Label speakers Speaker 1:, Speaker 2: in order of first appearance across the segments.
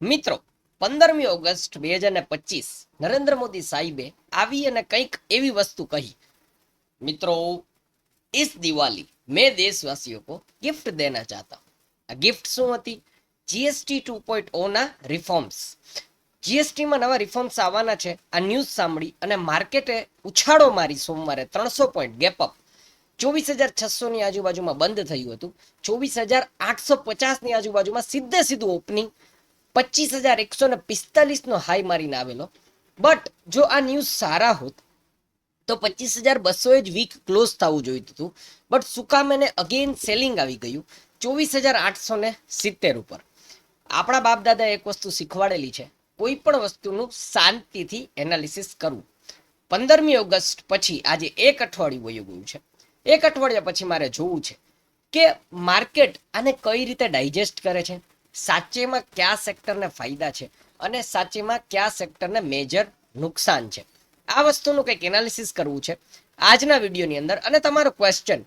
Speaker 1: મિત્રો, 15મી ઓગસ્ટ 2025 નરેન્દ્ર મોદી સાહેબે આવી અને કંઈક એવી વસ્તુ કહી. મિત્રો, इस दिवाली मैं देशवासियों को गिफ्ट देना चाहता हूँ. આ ગિફ્ટ શું હતી? જીએસટી 2.0 ના રિફોર્મ્સ. જીએસટીમાં નવા રિફોર્મ્સ આવવાના છે. આ ન્યૂઝ સાંભળી અને માર્કેટે ઉછાળો મારી સોમવારે 300 પોઈન્ટ ગેપ અપ. 24,600 ની આજુબાજુમાં બંધ થયું હતું. 24,850 ની આજુબાજુમાં સીધું ઓપનિંગ. 25,145 નો હાઈ મારીને આવેલો. બટ જો આ ન્યૂઝ સારા હોત તો 25,200 જ વીક ક્લોઝ થવું જોઈતું હતું. બટ સુકામેને અગેન સેલિંગ આવી ગયું 24,870 ઉપર. આપણા બાપ દાદા એક વસ્તુ શીખવાડેલી છે, કોઈ પણ વસ્તુનું શાંતિથી એનાલિસિસ કરવું. 15મી ઓગસ્ટ પછી આજે એક અઠવાડિયું વયું ગયું છે. એક અઠવાડિયા પછી મારે જોવું છે કે માર્કેટ આને કઈ રીતે ડાયજેસ્ટ કરે છે, સાચેમાં કયા સેક્ટરને ફાયદા છે અને સાચેમાં કયા સેક્ટરને મેજર નુકસાન છે. આ વસ્તુનું કંઈક એનાલિસિસ કરવું છે આજના વિડીયોની અંદર. અને તમારો ક્વેશ્ચન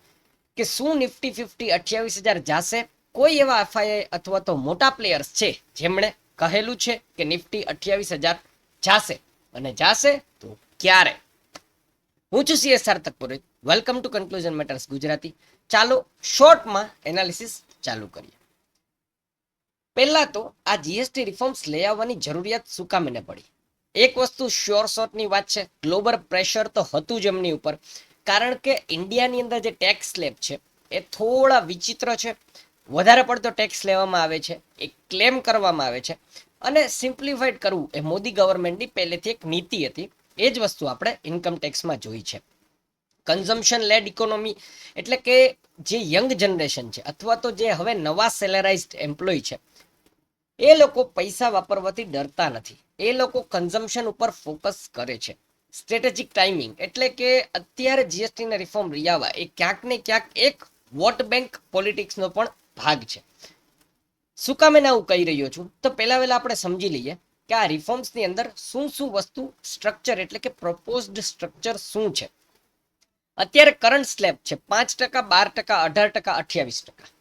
Speaker 1: કે શું નિફ્ટી 50 28,000 જાશે? કોઈ એવા એફઆઈઆઈ અથવા તો મોટા પ્લેયર્સ છે જેમણે કહેલું છે કે નિફ્ટી 28,000 જાશે, અને જાશે તો ક્યારે? હું છું CS Sarthak Purohit. Welcome to conclusion matters Gujarati. ચાલો શોર્ટમાં એનાલિસિસ ચાલુ કરીએ. પહેલા તો આ જીએસટી રિફોર્મ્સ લઈ આવવાની જરૂરિયાત શું કામ એને પડી? એક વસ્તુ શ્યોર શોર્ટની વાત છે, ગ્લોબલ પ્રેશર તો હતું જ એમની ઉપર. કારણ કે ઇન્ડિયાની અંદર જે ટેક્સ સ્લેબ છે એ થોડા વિચિત્ર છે. વધારે પડતો ટેક્સ લેવામાં આવે છે, એ ક્લેમ કરવામાં આવે છે, અને સિમ્પ્લિફાઈડ કરવું એ મોદી ગવર્મેન્ટની પહેલેથી એક નીતિ હતી. એ જ વસ્તુ આપણે ઇન્કમ ટેક્સમાં જોઈ છે. કન્ઝમ્પશન લેડ ઇકોનોમી એટલે કે જે યંગ જનરેશન છે અથવા તો જે હવે નવા સેલેરાઇઝડ એમ્પ્લોય છે, એ લોકો પૈસા વાપરવાથી ડરતા નથી. એ લોકો કન્ઝમ્પશન ઉપર ફોકસ કરે છે. સ્ટ્રેટેજિક ટાઈમિંગ એટલે કે અત્યારે જીએસટીના રિફોર્મ રિયાવા એ ક્યાંક ને ક્યાંક એક વોટ બેંક પોલિટિક્સનો પણ ભાગ છે. શું કામ એને હું કહી રહ્યો છું? તો પહેલા આપણે સમજી લઈએ કે આ રિફોર્મ્સની અંદર શું શું વસ્તુ સ્ટ્રક્ચર એટલે કે પ્રપોઝડ સ્ટ્રક્ચર શું છે. અત્યારે કરંટ સ્લેબ છે 5%, 12%, 18%, 28%.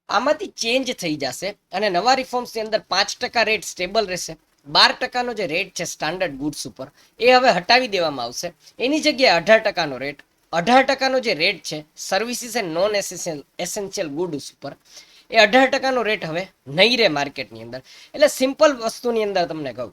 Speaker 1: આમાંથી ચેન્જ થઈ જશે અને નવા રિફોર્મ્સની અંદર 5% રેટ સ્ટેબલ રહેશે. 12%નો જે રેટ છે સ્ટાન્ડર્ડ ગુડ્સ ઉપર, એ હવે હટાવી દેવામાં આવશે. એની જગ્યાએ 18%નો રેટ, 18%નો જે રેટ છે services and non essential goods ઉપર, એ 18%નો રેટ હવે નહીં રહે માર્કેટની અંદર. એટલે સિમ્પલ વસ્તુની અંદર તમને કહું,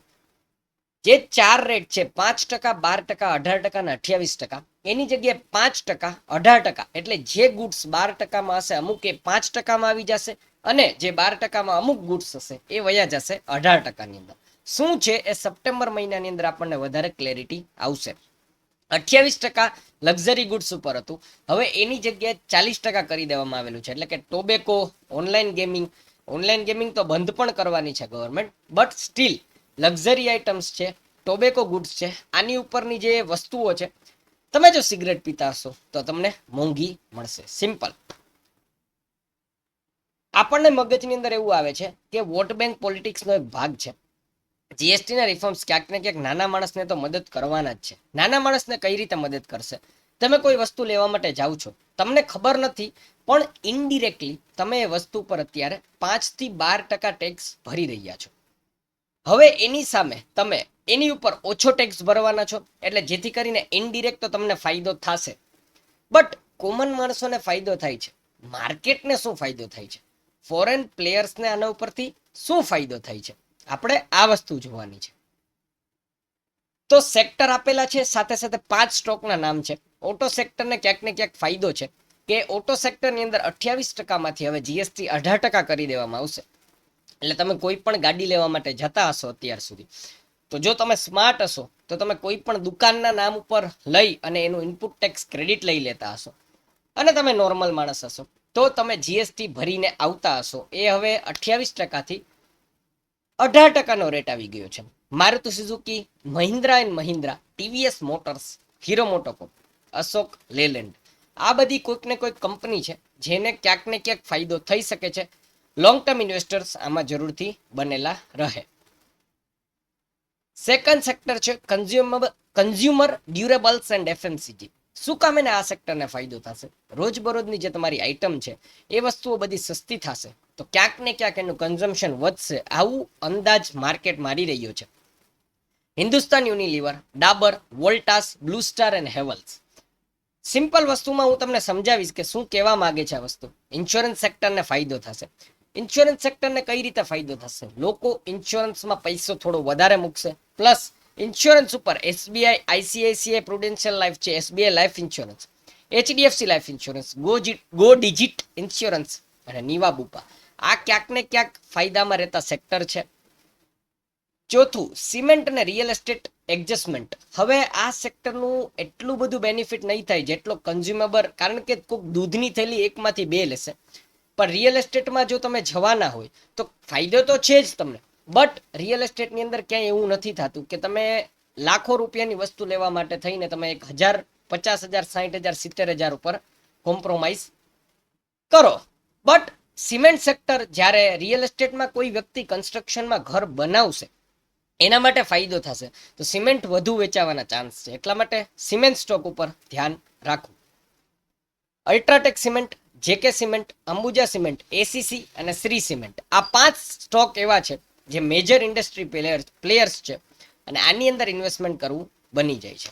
Speaker 1: જે ચાર રેટ છે 5%, 12%, 18% અને 28%, એની જગ્યાએ 5%, 18%, એટલે જે ગુડ્સ 12%માં હશે અમુક એ 5%માં આવી જશે, અને જે 12%માં અમુક ગુડ્સ હશે એ વયા જશે 18%ની અંદર. શું છે એ સપ્ટેમ્બર મહિનાની અંદર આપણને વધારે ક્લેરિટી આવશે. 28% લક્ઝરી ગુડ્સ ઉપર હતું, હવે એની જગ્યાએ 40% કરી દેવામાં આવેલું છે. એટલે કે ટોબેકો, ઓનલાઈન ગેમિંગ તો બંધ પણ કરવાની છે government, but still luxury items છે, ટોબેકો ગુડ્સ છે, આની ઉપરની જે વસ્તુઓ છે, તમે જો સિગરેટ પીતા હશો તો તમને મોંઘી મળશે. સિમ્પલ. આપણને મગજની અંદર એવું આવે છે કે વોટ બેંક પોલિટિક્સનો એક ભાગ છે. જીએસટીના રિફોર્મ્સ ક્યાંક ને ક્યાંક નાના માણસને તો મદદ કરવાના જ છે. નાના માણસને કઈ રીતે મદદ કરશે? તમે કોઈ વસ્તુ લેવા માટે જાઓ છો, તમને ખબર નથી, પણ ઇનડિરેક્ટલી તમે એ વસ્તુ પર અત્યારે 5 થી 12% ટેક્સ ભરી રહ્યા છો. હવે એની સામે તમે એની ઉપર ઓછો ટેક્સ ભરવાના છો, એટલે જેથી કરીને ઇનડિરેક્ટ તો તમને ફાયદો થશે. બટ કોમન માણસોને ફાયદો થાય છે, માર્કેટને શું ફાયદો થાય છે, ફોરેન પ્લેયર્સને આના ઉપરથી શું ફાયદો થાય છે, આપણે આ વસ્તુ જોવાની છે. તો સેક્ટર આપેલા છે, સાથે સાથે 5 સ્ટોકના નામ છે. ઓટો સેક્ટરને ક્યાંક ને ક્યાંક ફાયદો છે કે ઓટો સેક્ટરની અંદર 28%માંથી હવે જીએસટી 18% કરી દેવામાં આવશે. એટલે તમે કોઈ પણ ગાડી લેવા માટે જતા હશો અત્યાર સુધી, તો જો તમે સ્માર્ટ હશો તો તમે કોઈ પણ દુકાનના નામ ઉપર લઈ અને એનું ઇનપુટ ટેક્સ ક્રેડિટ લઈ લેતા હશો. અને તમે નોર્મલ માણસ હશો તો તમે જીએસટી ભરીને આવતા હશો. એ હવે 28%થી 18%નો રેટ આવી ગયો છે. Maruti Suzuki, Mahindra and Mahindra, TVS motors, Hero MotoCorp, Ashok Leyland, આ બધી કોઈક ને કોઈક કંપની છે જેને ક્યાંક ને ક્યાંક ફાયદો થઈ શકે છે. લોંગ ટર્મ ઇન્વેસ્ટર્સ આમાં જરૂરથી બનેલા રહે. સેકન્ડ સેક્ટર છે કન્ઝ્યુમર ડ્યુરેબલ્સ એન્ડ એફએમસીજી. શું કામ એને આ સેક્ટરને ફાયદો થશે? રોજબરોજની જે તમારી આઈટમ છે એ વસ્તુઓ બધી સસ્તી થશે, તો ક્યાંક ને ક્યાંક એનું કન્ઝમ્પશન વધશે, આવું અંદાજ માર્કેટ મારી રહ્યો છે. Hindustan Unilever, Dabur, Voltas, blue star અને હેવલ્સ. સિમ્પલ વસ્તુમાં હું તમને સમજાવીશ કે શું કહેવા માંગે છે આ વસ્તુ. ઇન્સ્યોરન્સ સેક્ટરને ફાયદો થશે. ઇન્સ્યોરન્સ સેક્ટરને કઈ રીતે ફાયદો થશે? લોકો ઇન્સ્યોરન્સમાં પૈસો થોડો વધારે મૂકશે, પ્લસ ઇન્સ્યોરન્સ ઉપર એસબીઆઈ, આઈસીઆઈસીઆઈ પ્રુડેન્શિયલ લાઈફ છે, SBI life insurance, HDFC life insurance, go digit insurance અને નીવા બુપા, આ ક્યાંક ને ક્યાંક ફાયદામાં રહેતા સેક્ટર છે. ચોથું, સિમેન્ટ અને રિયલ એસ્ટેટ એડજસ્ટમેન્ટ. હવે આ સેક્ટરનું એટલું બધું બેનિફિટ નહીં થાય જેટલો કન્ઝ્યુમેબલ, કારણ કે કોઈક દૂધની થેલી એકમાંથી બે લેશે. પણ રિયલ એસ્ટેટમાં જો તમે જવાના હોય તો ફાયદો તો છે જ તમને, બટ રિયલ એસ્ટેટની અંદર ક્યાંય એવું નથી થતું કે તમે લાખો રૂપિયાની વસ્તુ લેવા માટે થઈને તમે 1,000, 50,000, 60,000, 70,000 ઉપર કોમ્પ્રોમાઇઝ કરો. બટ સિમેન્ટ સેક્ટર, જ્યારે રિયલ એસ્ટેટમાં કોઈ વ્યક્તિ કન્સ્ટ્રક્શનમાં ઘર બનાવશે એના માટે ફાયદો થશે, તો સિમેન્ટ વધુ વેચાવાના ચાન્સ છે. એટલા માટે સિમેન્ટ સ્ટોક ઉપર ધ્યાન રાખવું. અલ્ટ્રાટેક સિમેન્ટ, જેકે સિમેન્ટ, અંબુજા સિમેન્ટ, એસીસી અને શ્રી સિમેન્ટ, આ 5 સ્ટોક એવા છે જે મેજર ઇન્ડસ્ટ્રી પ્લેયર્સ છે અને આની અંદર ઇન્વેસ્ટમેન્ટ કરવું બની જાય છે.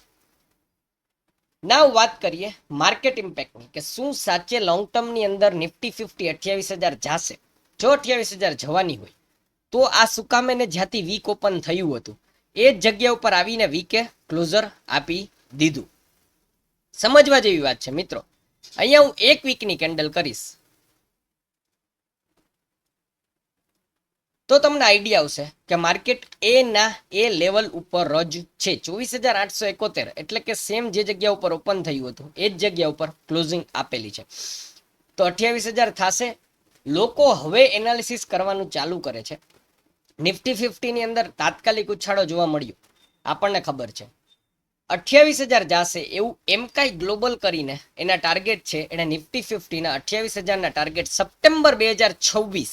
Speaker 1: નાવ વાત કરીએ માર્કેટ ઇમ્પેક્ટની, કે શું સાચે લોંગ ટર્મની અંદર નિફ્ટી 50 28,000 જશે? જો 28,000 જવાની હોય તો આ સુકામેને જ્યાંથી વીક ઓપન થયું હતું એ જ જગ્યા ઉપર આવીને વીકે ક્લોઝર આપી દીધું. સમજવા જેવી વાત છે મિત્રો. અહીંયા હું 1 વીકની કેન્ડલ કરીશ તો તમને આઈડિયા આવશે કે માર્કેટ એ લેવલ ઉપર જ છે, 24,871, એટલે કે સેમ જે જગ્યા ઉપર ઓપન થયું હતું એ જ જગ્યા ઉપર ક્લોઝિંગ આપેલી છે. તો 28,000 થશે. લોકો હવે એનાલિસિસ કરવાનું ચાલુ કરે છે. નિફ્ટી 50 ની અંદર તાત્કાલિક ઉછાળો જોવા મળ્યો, આપણને ખબર છે. 28,000 જશે એવું એમકાઈ ગ્લોબલ કરીને એના ટાર્ગેટ છે. એને નિફ્ટી 50 ના 28,000 ના ટાર્ગેટ સપ્ટેમ્બર 2026,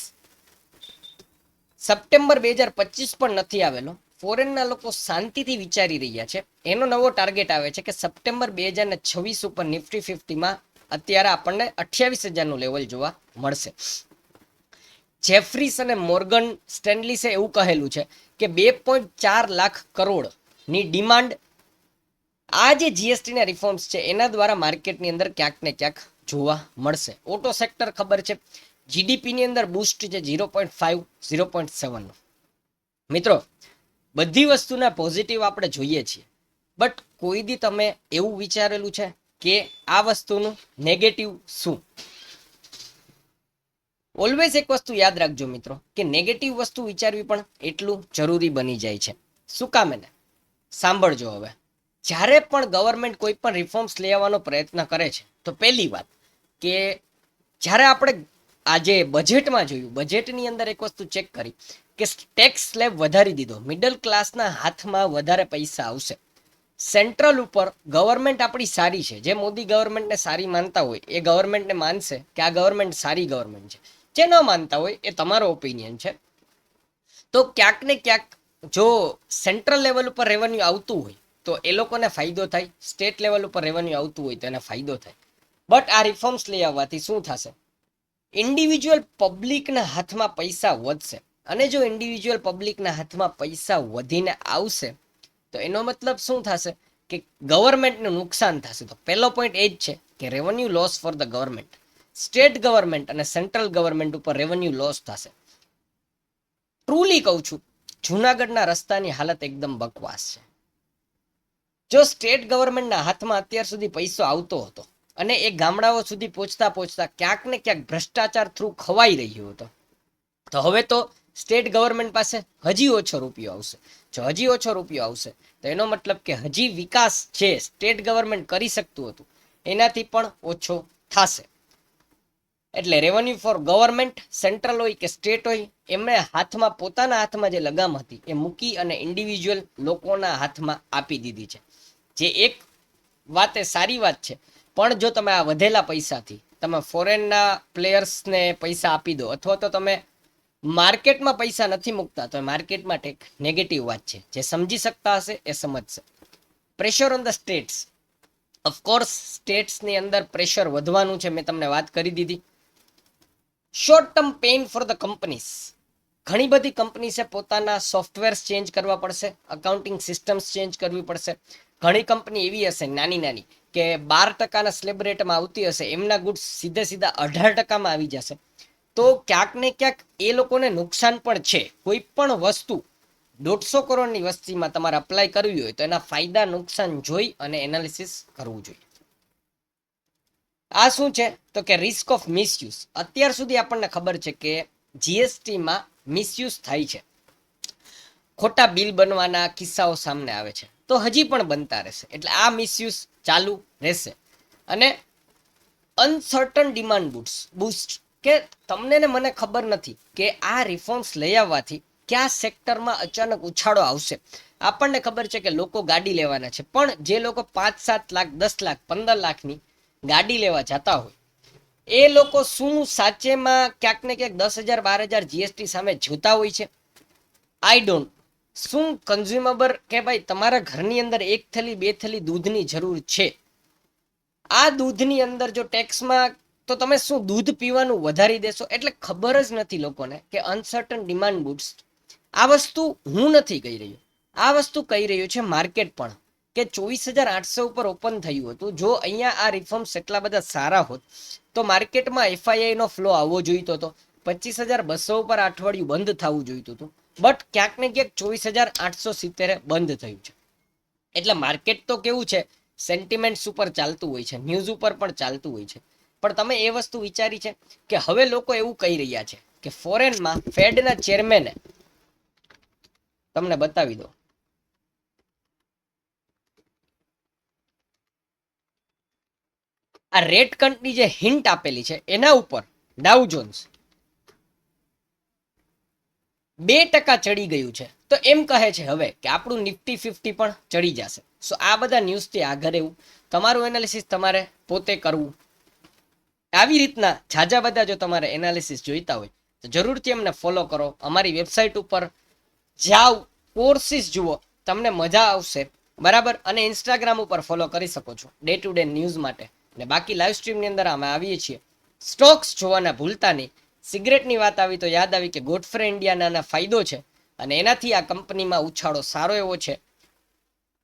Speaker 1: સપ્ટેમ્બર 2025 પણ નથી આવેલો. ફોરેનના લોકો શાંતિથી વિચારી રહ્યા છે. એનો નવો ટાર્ગેટ આવે છે કે સપ્ટેમ્બર 2026 ઉપર નિફ્ટી 50માં અત્યારે આપણને 28,000 નું લેવલ જોવા મળશે. જેફરીસ અને મોર્ગન સ્ટેનલીસે એવું કહેલું છે કે 2.4 લાખ કરોડની ડિમાન્ડ આ જે જીએસટીના રિફોર્મ્સ છે એના દ્વારા માર્કેટની અંદર ક્યાંક ને ક્યાંક જોવા મળશે. ઓટો સેક્ટર ખબર છે, જીડીપીની અંદર બૂસ્ટ છે 0.5, 0.7. મિત્રો, બધી વસ્તુના પોઝિટિવ આપણે જોઈએ છીએ, બટ કોઈ દી તમે એવું વિચારેલું છે કે આ વસ્તુનું નેગેટિવ શું? ઓલવેઝ એક વસ્તુ યાદ રાખજો મિત્રો, કે નેગેટિવ વસ્તુ વિચારવી પણ એટલું જરૂરી બની જાય છે. શું કામ? એને સાંભળજો હવે. જ્યારે પણ ગવર્મેન્ટ કોઈ પણ રિફોર્મ્સ લઈ આવવાનો પ્રયત્ન કરે છે તો પહેલી વાત કે જ્યારે આપણે આજે બજેટમાં જોયું, બજેટની અંદર એક વસ્તુ ચેક કરી કે ટેક્સ સ્લેબ વધારી દીધો, મિડલ ક્લાસના હાથમાં વધારે પૈસા આવશે. સેન્ટ્રલ ઉપર ગવર્મેન્ટ આપણી સારી છે, જે મોદી ગવર્મેન્ટને સારી માનતા હોય એ ગવર્મેન્ટને માનશે કે આ ગવર્મેન્ટ સારી ગવર્મેન્ટ છે. જે ન માનતા હોય એ તમારો ઓપિનિયન છે. તો ક્યાંક ને ક્યાંક જો સેન્ટ્રલ લેવલ ઉપર રેવન્યુ આવતું હોય તો એ લોકોને ફાયદો થાય, સ્ટેટ લેવલ ઉપર રેવન્યુ આવતું હોય તો એને ફાયદો થાય. બટ આ રિફોર્મ્સ લઈ આવવાથી શું થશે? ઇન્ડિવિજ્યુઅલ પબ્લિકના હાથમાં પૈસા વધશે. અને જો ઇન્ડિવિજ્યુઅલ પબ્લિકના હાથમાં પૈસા વધીને આવશે તો એનો મતલબ શું થશે? કે ગવર્મેન્ટનું નુકસાન થશે. તો પહેલો પોઈન્ટ એ જ છે કે revenue loss for the government. State government અને સેન્ટ્રલ ગવર્મેન્ટ ઉપર રેવન્યુ લોસ થશે. ટ્રુલી કહું છું, જુનાગઢના રસ્તાની હાલત એકદમ બકવાસ છે. જો સ્ટેટ ગવર્મેન્ટના હાથમાં અત્યાર સુધી પૈસો આવતો હતો અને એ ગામડાઓ સુધી પહોંચતા પહોંચતા ક્યાંક ને ક્યાંક ભ્રષ્ટાચાર થ્રુ ખવાઈ રહ્યો હતો, તો હવે તો સ્ટેટ ગવર્મેન્ટ પાસે હજી ઓછો રૂપિયો આવશે. જો હજી ઓછો રૂપિયો આવશે તો એનો મતલબ કે હજી વિકાસ જે સ્ટેટ ગવર્મેન્ટ કરી શકતું હતું એનાથી પણ ઓછો થશે. એટલે રેવન્યુ ફોર ગવર્મેન્ટ, સેન્ટ્રલ હોય કે સ્ટેટ હોય, એમણે હાથમાં પોતાના હાથમાં જે લગામ હતી એ મૂકી અને ઇન્ડિવિજ્યુઅલ લોકોના હાથમાં આપી દીધી છે. જે એક વાતે સારી વાત છે. પણ જો તમે આ વધેલા પૈસાથી તમે ફોરેનના પ્લેયર્સને પૈસા આપી દો અથવા તો તમે માર્કેટમાં પૈસા નથી મૂકતા તો માર્કેટ માટે એક નેગેટિવ વાત છે. જે સમજી શકતા હશે એ સમજશે. Pressure on the states. Of course સ્ટેટ્સની અંદર પ્રેશર વધવાનું છે, મેં તમને વાત કરી દીધી. Short term pain for the companies. ઘણી બધી કંપનીસે પોતાના સોફ્ટવેર્સ ચેન્જ કરવા પડશે, અકાઉન્ટિંગ સિસ્ટમ્સ ચેન્જ કરવી પડશે. ઘણી કંપની એવી હશે નાની નાની કે 12% સ્લેબ રેટમાં આવતી હશે, એમના ગુડ્સ સીધે સીધા 18%માં આવી જશે. તો ક્યાંક ને ક્યાંક એ લોકોને નુકસાન પણ છે. કોઈ પણ વસ્તુ 150 કરોડની વસ્તીમાં તમારે અપ્લાય કરવી હોય તો એના ફાયદા નુકસાન જોઈ અને એનાલિસિસ કરવું જોઈએ. આ શું છે તો કે રિસ્ક ઓફ મિસયુઝ. અત્યાર સુધી આપણને ખબર છે કે જીએસટીમાં મિસયુઝ થાય છે, ખોટા બિલ બનવાના કિસ્સાઓ સામે આવે છે, તો હજી પણ બનતા રહેશે. એટલે આ મિસયુઝ ચાલુ રહેશે. અને અનસર્ટન ડિમાન્ડ બૂસ્ટ, કે તમને ને મને ખબર નથી કે આ રિફોર્મ્સ લઈ આવવાથી કયા સેક્ટરમાં અચાનક ઉછાળો આવશે. આપણને ખબર છે કે લોકો ગાડી લેવાના છે, પણ જે લોકો 5-7 લાખ 10 લાખ 15 લાખની ગાડી લેવા જતા હોય, એ લોકો શું સાચેમાં ક્યાંક ને ક્યાંક 10,000 12,000 જીએસટી સામે જોતા હોય છે? I don't. શું કન્ઝ્યુમેબલ કે ભાઈ તમારા ઘરની અંદર 1 થેલી 2 થેલી દૂધની જરૂર છે, આ દૂધની અંદર જો ટેક્સમાં, તો તમે શું દૂધ પીવાનું વધારી દેશો? એટલે ખબર જ નથી લોકોને કે અનસર્ટન ડિમાન્ડ બૂસ્ટ. આ વસ્તુ હું નથી કહી રહ્યો, આ વસ્તુ કહી રહ્યું છે માર્કેટ પણ, કે 24,800 ઉપર ઓપન થયું હતું. જો અહીંયા આ રિફોર્મ્સ એટલા બધા સારા હોત તો માર્કેટમાં એફઆઈઆઈ નો ફ્લો આવવો જોઈતો હતો, 25,200 ઉપર અઠવાડિયું બંધ થવું જોઈતું હતું. બટ ક્યાંક ને ક્યાંક 24,870 બંધ થયું છે. એટલે માર્કેટ તો કેવું છે, સેન્ટિમેન્ટ્સ ઉપર ચાલતું હોય છે, ન્યૂઝ ઉપર પણ ચાલતું હોય છે. પણ તમે એ વસ્તુ વિચારી છે કે હવે લોકો એવું કહી રહ્યા છે કે ફોરેનમાં ફેડના ચેરમેને, તમને બતાવી દો, આ રેટ કટની જે હિન્ટ આપેલી છે એના ઉપર ડાઉ જોન્સ 2% ચડી ગયું છે. તો એમ કહે છે હવે કે આપણું નિફ્ટી 50 પણ ચડી જશે. સો આ બધા ન્યૂઝથી આગળ રહેવું, તમારું એનાલિસિસ તમારે પોતે કરવું. આવી રીતના ઝાઝા બધા જો તમારે એનાલિસિસ જોઈતા હોય તો જરૂરથી અમને ફોલો કરો. અમારી વેબસાઇટ ઉપર જાઓ, કોર્સિસ જુઓ, તમને મજા આવશે. બરાબર. અને ઇન્સ્ટાગ્રામ ઉપર ફોલો કરી શકો છો ડે ટુ ડે ન્યૂઝ માટે. અને બાકી લાઈવ સ્ટ્રીમની અંદર અમે આવીએ છીએ. સ્ટોક્સ જોવાના ભૂલતા નહીં. સિગરેટની વાત આવી તો યાદ આવી કે ગોડફ્રે ઇન્ડિયાના ફાયદો છે, અને એનાથી આ કંપનીમાં ઉછાળો સારો એવો છે.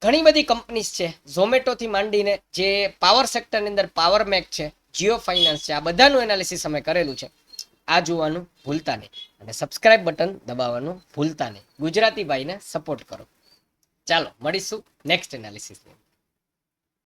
Speaker 1: ઘણી બધી કંપનીઝ છે, ઝોમેટોથી માંડીને જે પાવર સેક્ટરની અંદર પાવર મેક છે, જીઓ ફાઇનાન્સ છે, આ બધાનું એનાલિસિસ અમે કરેલું છે. આ જોવાનું ભૂલતા નહીં અને સબસ્ક્રાઇબ બટન દબાવવાનું ભૂલતા નહીં. ગુજરાતી ભાઈને સપોર્ટ કરો. ચાલો મળીશું નેક્સ્ટ એનાલિસિસમાં.